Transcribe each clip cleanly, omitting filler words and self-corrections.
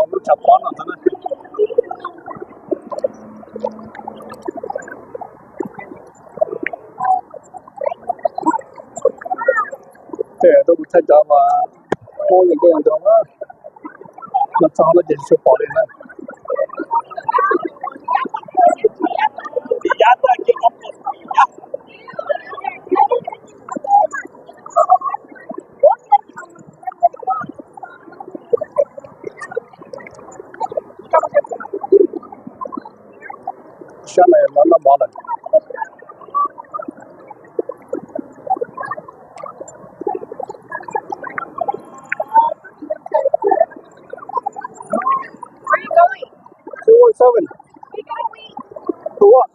onu capone sana. Thế tôi cũng thấy cho mà cô những cái đó nó cho nó dễ số bỏ đi nữa. Sau này nó bỏ lại. Two seven. To what?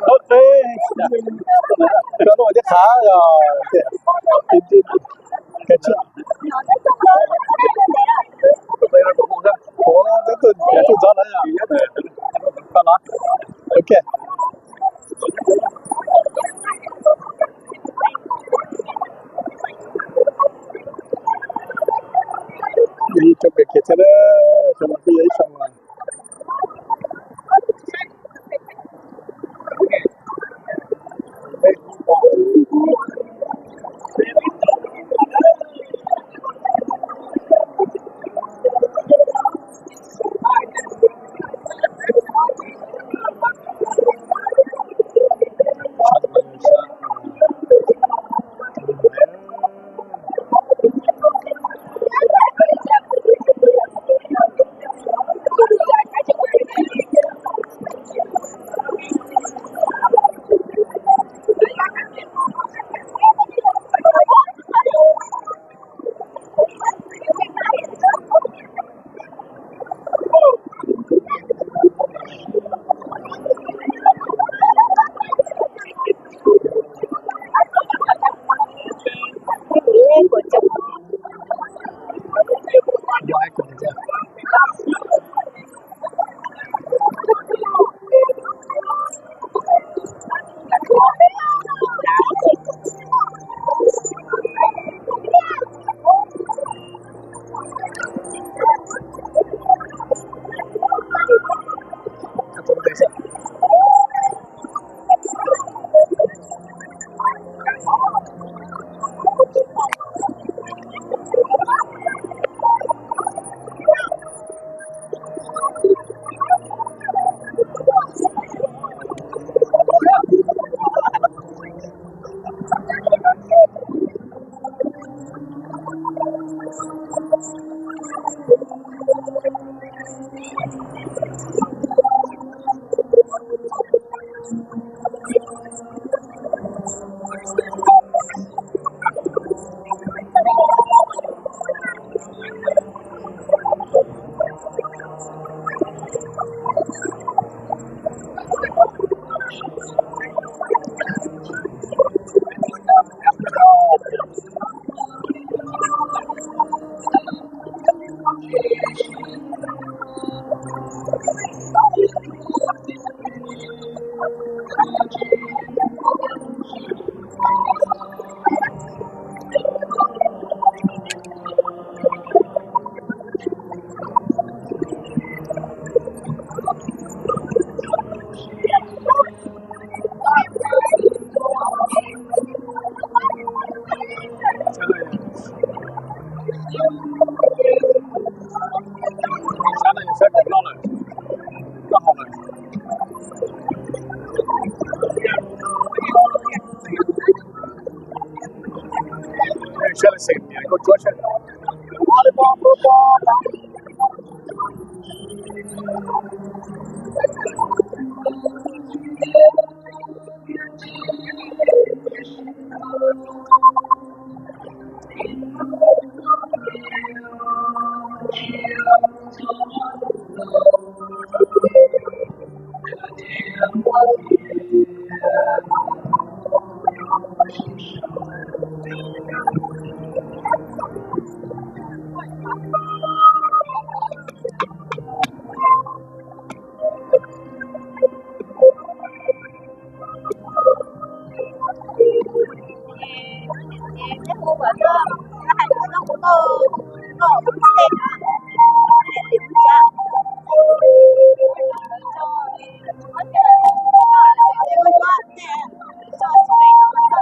Okay. Nó rồi chắc khá rồi. Cái chuyện. Đây là cũng ra. Có cái từ gió đấy à? Còn nó. Okay. Đi trong cái kia thế đó, cho nó đi ấy xong rồi. Why couldn't you? 过去。cái khu vực đó nó hay nó cũng có homestay nữa hay điểm cha cho có thể để mình qua nè cho spring nó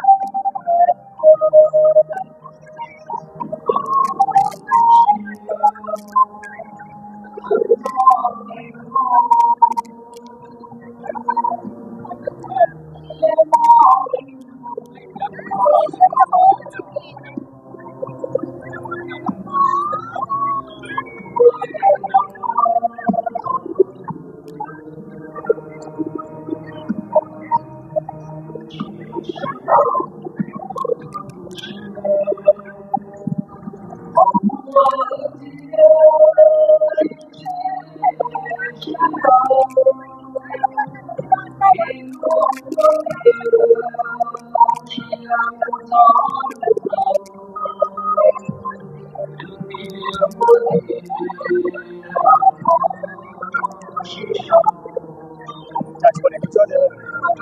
下去我那个教练，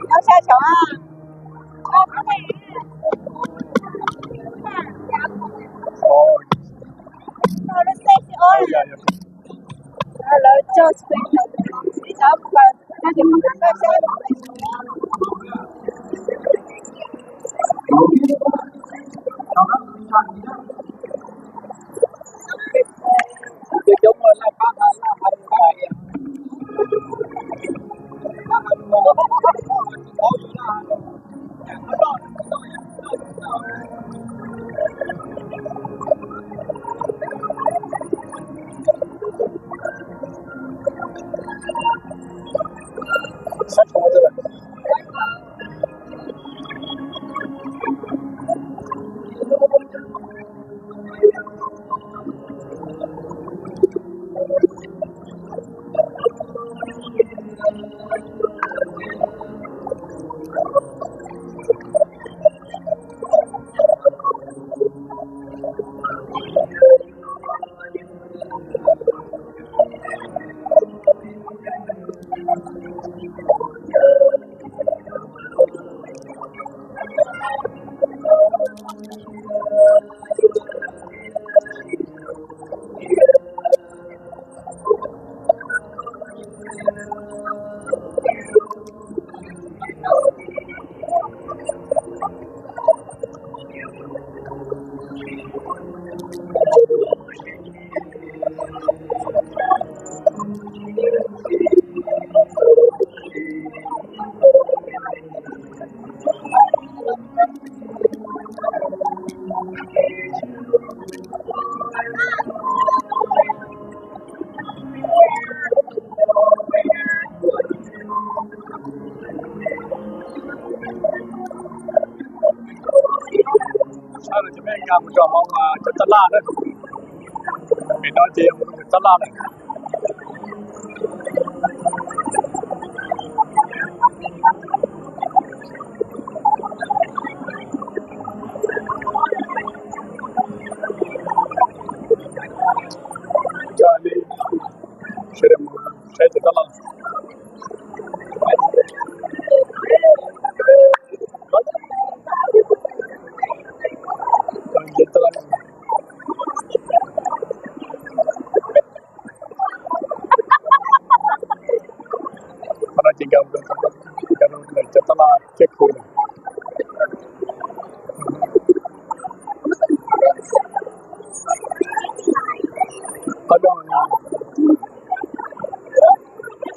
要下桥啊。哦，Ahora está ese hora. 呀呀， Ahora yo spring. Estaba para que me cái giống là phát cái sát không có rồi. Sao là chúng mình làm một trò mong chất tất la đấy. Mình nói gì chất la này. Cho đi. Sẽ chất la. Chất la. Karena tinggal dengan chất la cek